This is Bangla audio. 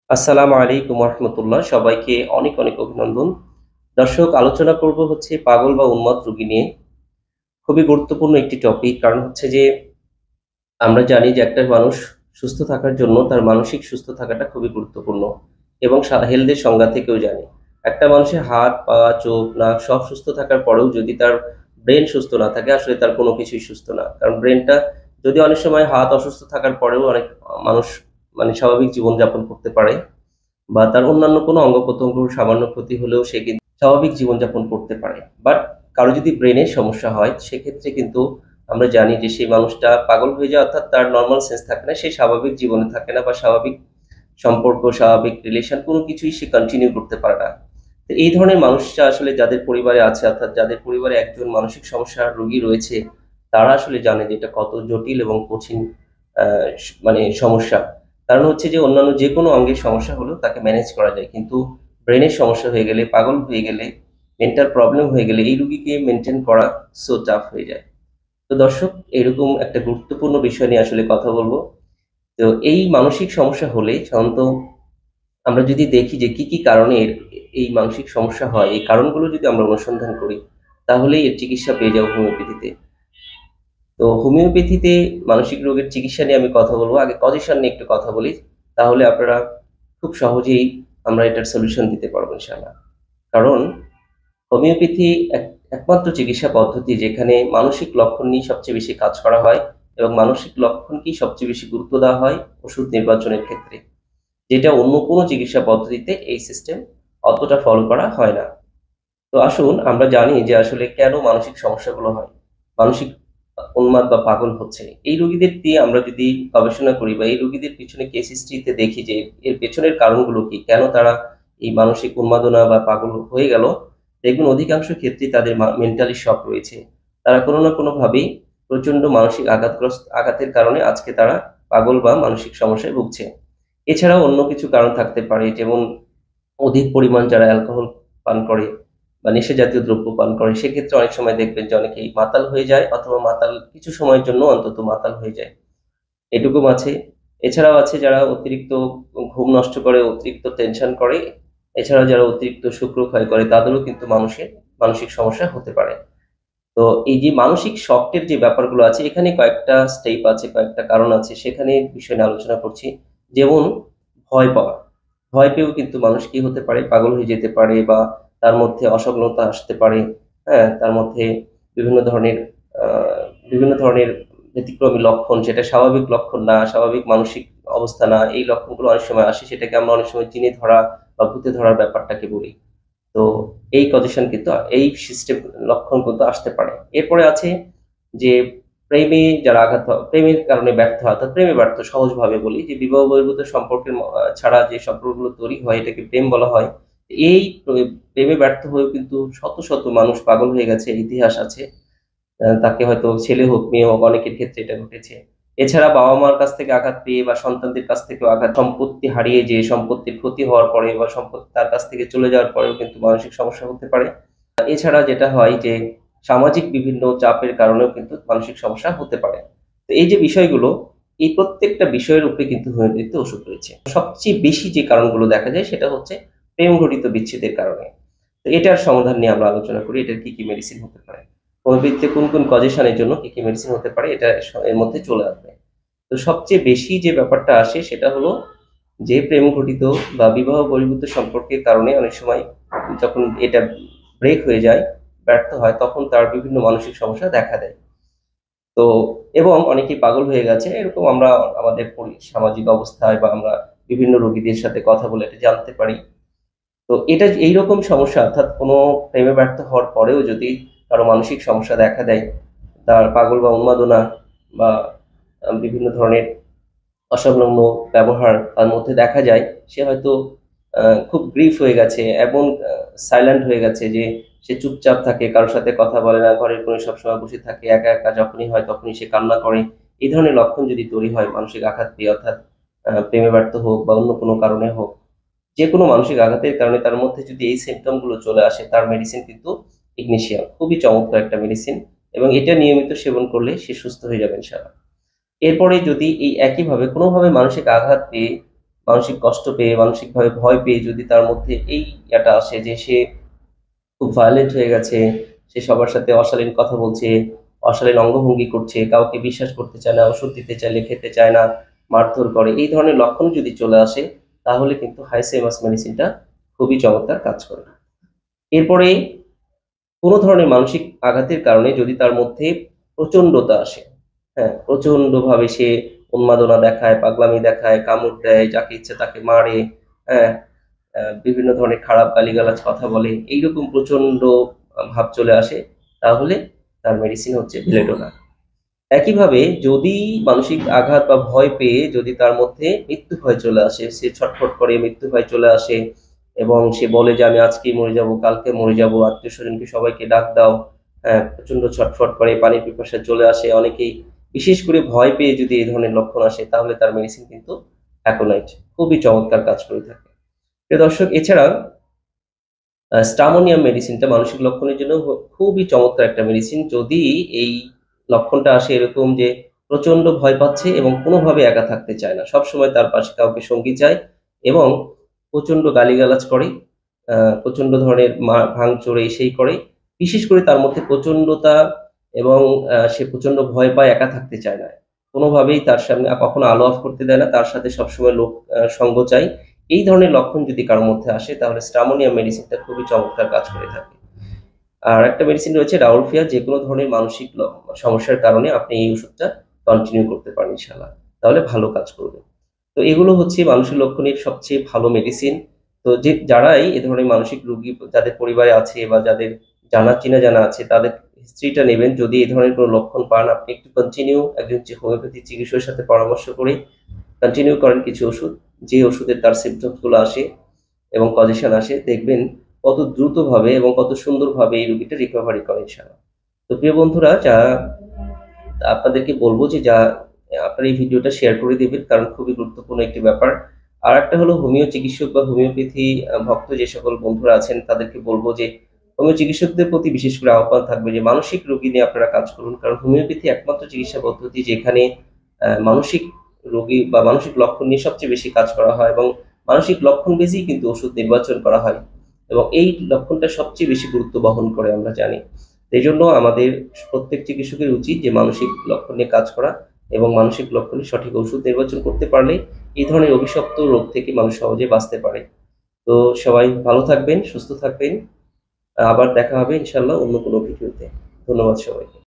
আসসালামু আলাইকুম রহমতুল্লাহ। সবাইকে অনেক অনেক অভিনন্দন। দর্শক, আলোচনা করব হচ্ছে পাগল বা উন্মাদ রোগী নিয়ে। খুবই গুরুত্বপূর্ণ একটি টপিক। কারণ হচ্ছে যে আমরা জানি যে একটা মানুষ সুস্থ থাকার জন্য তার মানসিক সুস্থ থাকাটা খুবই গুরুত্বপূর্ণ এবং হেলথের সংজ্ঞা থেকেও জানি। একটা মানুষের হাত, পা, চোখ, নাক সব সুস্থ থাকার পরেও যদি তার ব্রেন সুস্থ না থাকে, আসলে তার কোনো কিছুই সুস্থ না। কারণ ব্রেনটা যদি অনেক সময় হাত অসুস্থ থাকার পরেও অনেক মানুষ মানে স্বাভাবিক জীবনযাপন করতে পারে, বা তার অন্যান্য কোনো অঙ্গ-প্রত্যঙ্গর সামান্য ক্ষতি হলেও সে কিন্তু স্বাভাবিক জীবনযাপন করতে পারে। বাট কারো যদি ব্রেনের সমস্যা হয়, সেক্ষেত্রে কিন্তু আমরা জানি যে সেই মানুষটা পাগল হয়ে যায়, অর্থাৎ তার নরমাল সেন্স থাকে না, সে স্বাভাবিক জীবনে থাকে না বা স্বাভাবিক সম্পর্ক, স্বাভাবিক রিলেশন কোনো কিছুই সে কন্টিনিউ করতে পারে না। তো এই ধরনের মানুষরা আসলে যাদের পরিবারে আছে, অর্থাৎ যাদের পরিবারে একজন মানসিক সমস্যার রোগী রয়েছে, তারা আসলে জানে যে এটা কত জটিল এবং কঠিন মানে সমস্যা। কারণ হচ্ছে যে অন্যান্য যেকোনো অঙ্গের সমস্যা হলেও তাকে ম্যানেজ করা যায়। কিন্তু ব্রেনের সমস্যা হয়ে গেলে, পাগল হয়ে গেলে, মেন্টাল প্রবলেম হয়ে গেলে এই রোগীকে মেইনটেইন করা সো টাফ হয়ে যায়। তো দর্শক, এরকম একটা গুরুত্বপূর্ণ বিষয় নিয়ে আসলে কথা বলব। তো এই মানসিক সমস্যা হলে সাধারণত আমরা যদি দেখি যে কি কারণে এই মানসিক সমস্যা হয়, এই কারণগুলো যদি আমরা অনুসন্ধান করি, তাহলেই এর চিকিৎসা পেয়ে যাবো হোমিওপ্যাথিতে। তো হোমিওপ্যাথিতে মানসিক রোগের চিকিৎসা নিয়ে আমি কথা বলব। আগে কজেশন নিয়ে একটু কথা বলি। তাহলে আপনারা খুব সহজেই আমরা এটার সলিউশন দিতে পারবো ইনশাআল্লাহ। কারণ হোমিওপ্যাথি একমাত্র চিকিৎসা পদ্ধতি যেখানে মানসিক লক্ষণ নিয়ে সবচেয়ে বেশি কাজ করা হয় এবং মানসিক লক্ষণকেই সবচেয়ে বেশি গুরুত্ব দেওয়া হয় ওষুধ নির্বাচনের ক্ষেত্রে। যেটা অন্য কোনো চিকিৎসা পদ্ধতিতে এই সিস্টেম অতটা ফলো করা হয় না। তো আসুন আমরা জানি যে আসলে কেন মানসিক সমস্যাগুলো হয়। মানসিক উন্মাদ বা পাগল হচ্ছে। এই রোগীদের দিয়ে আমরা যদি গবেষণা করি বা এই রোগীদের পিছনে কেস হিস্ট্রিতে দেখি যে এর পেছনের কারণগুলো কি? কেন তারা এই মানসিক উন্মাদনা বা পাগল হয়ে গেল? দেখবেন অধিকাংশ ক্ষেত্রেই তাদের মেন্টালি শক রয়েছে। তারা কোনো না কোনোভাবেই প্রচন্ড মানসিক আঘাতের কারণে আজকে তারা পাগল বা মানসিক সমস্যায় ভুগছে। এছাড়াও অন্য কিছু কারণ থাকতে পারে, যেমন অধিক পরিমাণ যারা অ্যালকোহল পান করে বা নেশা জাতীয় দ্রব্য পান করে, সেক্ষেত্রে অনেক সময় দেখবেন যে অনেকেই মাতাল হয়ে যায়, অথবা মাতাল কিছু সময়ের জন্য অন্তত মাতাল হয়ে যায়। এটুকুম আছে। এছাড়াও আছে যারা অতিরিক্ত ঘুম নষ্ট করে, অতিরিক্ত টেনশন করে। এছাড়াও যারা অতিরিক্ত শুক্রক্ষয় করে, তাদেরও কিন্তু মানুষের মানসিক সমস্যা হতে পারে। তো এই যে মানসিক শকের যে ব্যাপারগুলো আছে, এখানে কয়েকটা স্টেপ আছে, কয়েকটা কারণ আছে, সেখানে বিষয় নিয়ে আলোচনা করছি। যেমন ভয় পাওয়া। ভয় পেয়েও কিন্তু মানুষ কি হতে পারে? পাগল হয়ে যেতে পারে, বা তার মধ্যে অসফলতা আসতে পারে। হ্যাঁ? তার মধ্যে বিভিন্ন ধরনের আ বিভিন্ন ধরনের ব্যতিক্রমী লক্ষণ, যেটা স্বাভাবিক লক্ষণ না, স্বাভাবিক মানসিক অবস্থা না। এই লক্ষণগুলো অনেক সময় আসে, সেটাকে আমরা অনেক সময় জিনে ধরা বা ভূতে ধরার ব্যাপারটাকে বলি। তো এই কজেশন কিন্তু এই সিস্টেম লক্ষণ কিন্তু আসতে পারে। এরপরে আছে যে প্রেমে যারা প্রেমের কারণে ব্যর্থ হয়, অর্থাৎ প্রেমে ব্যর্থ, সহজভাবে বলি যে বিবাহ বহির্ভূত সম্পর্কের ছাড়া যে সম্পর্কগুলো তৈরি হয় এটাকে প্রেম বলা হয়। এই প্রেমে ব্যর্থ হয়েও কিন্তু শত, শত মানুষ পাগল হয়ে গেছে, ইতিহাস আছে। তাকে হয়তো ছেলে হোক, মেয়ে হোক, অনেকের ক্ষেত্রে এটা ঘটেছে। এছাড়া বাবা-মার কাছ থেকে আঘাত পেয়ে বা সন্তানদের কাছ থেকেও আঘাত, সম্পত্তি হারিয়ে যেয়ে সম্পত্তির ক্ষতি হওয়ার পরে বা সম্পত্তি তার কাছ থেকে চলে যাওয়ার পরেও কিন্তু মানসিক সমস্যা হতে পারে। এছাড়া যেটা হয় যে সামাজিক বিভিন্ন চাপের কারণেও কিন্তু মানসিক সমস্যা হতে পারে। তো এই যে বিষয়গুলো, এই প্রত্যেকটা বিষয়ের উপরে কিন্তু হোমিওপ্যাথিতে ওষুধ রয়েছে। সবচেয়ে বেশি যে কারণগুলো দেখা যায় সেটা হচ্ছে প্রেম ঘটিত বিচ্ছেদের কারণে। তো এটার সমাধান নিয়ে আমরা আলোচনা করি। এটার কি মেডিসিন হতে পারে? হোমিওপ্যাথিতে কোন কজেশন এর জন্য কি মেডিসিন হতে পারে, এটা এর মধ্যে চলে আসবে। তো সবচেয়ে বেশি যে ব্যাপারটা আসে সেটা হলো যে প্রেম ঘটিত বা বিবাহ বহির্ভূত সম্পর্কের কারণে অনেক সময় যখন এটা ব্রেক হয়ে যায়, ব্যর্থ হয়, তখন তার বিভিন্ন মানসিক সমস্যা দেখা দেয়। তো এবং অনেকেই পাগল হয়ে গেছে, এরকম আমরা আমাদের সামাজিক অবস্থায় বা আমরা বিভিন্ন রোগীদের সাথে কথা বলে এটা জানতে পারি। তো এটা এইরকম সমস্যা, অর্থাৎ কোনো প্রেমে ব্যর্থ হওয়ার পরেও যদি কারো মানসিক সমস্যা দেখা দেয়, তার পাগল বা উন্মাদনা বা বিভিন্ন ধরনের অসংলগ্ন ব্যবহার তার মধ্যে দেখা যায়, সে হয়তো খুব গ্রিফ হয়ে গেছে, এমন সাইলেন্ট হয়ে গেছে যে সে চুপচাপ থাকে, কারো সাথে কথা বলে না, ঘরের কোণে সবসময় বসে থাকে, একা, একা যখনই হয় তখনই সে কান্না করে। এই ধরনের লক্ষণ যদি তৈরি হয় মানসিক আঘাত পেয়ে, অর্থাৎ প্রেমে ব্যর্থ হোক বা অন্য কোনো কারণে হোক, যেকোনো মানসিক আঘাতের কারণে তার মধ্যে যদি এই সিম্পটম গুলো চলে আসে, তার মেডিসিন কিন্তু ইগনিশিয়াম, খুবই চমৎকার একটা মেডিসিন, এবং এটা নিয়মিত সেবন করলে সে সুস্থ হয়ে যাবে ইনশাআল্লাহ। এরপরে যদি এই একইভাবে কোনোভাবে মানসিক আঘাত পেয়ে মানসিক কষ্ট পেয়ে, মানসিকভাবে ভয় পেয়ে যদি তার মধ্যে এই ইয়েটা আসে যে সে খুব ভায়োলেন্ট হয়ে গেছে, সে সবার সাথে অশালীন কথা বলছে, অশালীন অঙ্গভঙ্গি করছে, কাউকে বিশ্বাস করতে চায় না, ওষুধ দিতে চাইলে খেতে চায় না, মারধর করে, এই ধরনের লক্ষণ যদি চলে আসে তাহলে কিন্তু হাইসেমাস মেডিসিনটা খুবই চমৎকার কাজ করে। এরপরে কোনো ধরনের মানসিক আঘাতের কারণে যদি তার মধ্যে প্রচণ্ডতা আসে, হ্যাঁ, প্রচণ্ডভাবে সে উন্মাদনা দেখায়, পাগলামি দেখায়, কামড় দেয়, যাকে ইচ্ছে তাকে মারে, হ্যাঁ, বিভিন্ন ধরনের খারাপ গালিগালাজ কথা বলে, এইরকম প্রচন্ড ভাব চলে আসে, তাহলে তার মেডিসিন হচ্ছে বেলেডোনা। একইভাবে যদি মানসিক আঘাত বা ভয় পেয়ে যদি তার মধ্যে মৃত্যু ভয় চলে আসে, সে ছটফট করে মৃত্যু ভয় চলে আসে এবং সে বলে যে আমি আজকেই মরে যাব, কালকে মরে যাব, আত্মীয় স্বজনকে সবাইকে ডাক দাও, হ্যাঁ, প্রচন্ড ছটফট করে, পানির পিপাসা চলে আসে অনেকেই, বিশেষ করে ভয় পেয়ে যদি এই ধরনের লক্ষণ আসে তাহলে তার মেডিসিন কিন্তু অ্যাকোনাইট খুবই চমৎকার কাজ করে থাকে। প্রিয় দর্শক, এছাড়া স্টামোনিয়াম মেডিসিনটা মানসিক লক্ষণের জন্য খুবই চমৎকার একটা মেডিসিন। যদি এই লক্ষণটা আসে এরকম যে প্রচন্ড ভয় পাচ্ছে এবং কোনোভাবে একা থাকতে চায় না, সবসময় তার পাশে কাউকে সঙ্গী চায় এবং প্রচন্ড গালিগালাজ করে, প্রচন্ড ধরনের ভাঙচুর এই সেই করে, বিশেষ করে তার মধ্যে প্রচন্ডতা এবং সে প্রচন্ড ভয় পায়, একা থাকতে চায় না, কোনোভাবেই তার সামনে কখনো আলো অফ করতে দেয় না, তার সাথে সবসময় লোক সঙ্গ চাই, এই ধরনের লক্ষণ যদি কারোর মধ্যে আসে তাহলে স্টামোনিয়াম মেডিসিনটা খুবই চমৎকার কাজ করে থাকে। আর একটা মেডিসিন রয়েছে রাউলফিয়া, যে কোনো ধরনের মানসিক সমস্যার কারণে আপনি এই ওষুধটা কন্টিনিউ করতে পারেন ইনশাআল্লাহ, তাহলে ভালো কাজ করবে। তো এগুলো হচ্ছে মানসিক লক্ষণের সবচেয়ে ভালো মেডিসিন। তো যারাই এ ধরনের মানসিক রোগী যাদের পরিবারে আছে বা যাদের চেনা জানা আছে তাদের হিস্ট্রিটা নেবেন। যদি এই ধরনের কোনো লক্ষণ পান আপনি একটু কন্টিনিউ একজন হোমিওপ্যাথি চিকিৎসকের সাথে পরামর্শ করে কন্টিনিউ করেন কিছু ওষুধ, যে ওষুধের তার সিমটমস গুলো আসে এবং পজিশন আসে, দেখবেন কত দ্রুতভাবে এবং কত সুন্দরভাবে এই রোগীটা রিকভারি করে ইনশাআল্লাহ। তো প্রিয় বন্ধুরা, যা আপনাদেরকে বলবো যে আপনার এই ভিডিওটা শেয়ার করে দিবেন, কারণ খুবই গুরুত্বপূর্ণ একটি ব্যাপার। আর একটা হলো হোমিও চিকিৎসক বা হোমিওপ্যাথি ভক্ত যে সকল বন্ধুরা আছেন তাদেরকে বলবো যে হোমিও চিকিৎসকদের প্রতি বিশেষ করে আহ্বান থাকবে যে মানসিক রোগী নিয়ে আপনারা কাজ করুন, কারণ হোমিওপ্যাথি একমাত্র চিকিৎসা পদ্ধতি যেখানে মানসিক রোগী বা মানসিক লক্ষণ নিয়ে সবচেয়ে বেশি কাজ করা হয় এবং মানসিক লক্ষণ বেশি কিন্তু ওষুধ নির্বাচন করা হয় এবং এই লক্ষণটা সবচেয়ে বেশি গুরুত্ব বহন করে আমরা জানি। এই জন্য আমাদের প্রত্যেক চিকিৎসকের উচিত যে মানসিক লক্ষণ নিয়ে কাজ করা এবং মানসিক লক্ষণে সঠিক ওষুধ নির্বাচন করতে পারলে এই ধরনের অভিশপ্ত রোগ থেকে মানুষ সহজে বাঁচতে পারে। তো সবাই ভালো থাকবেন, সুস্থ থাকবেন, আবার দেখা হবে ইনশাল্লাহ অন্য কোনো ভিডিওতে। ধন্যবাদ সবাইকে।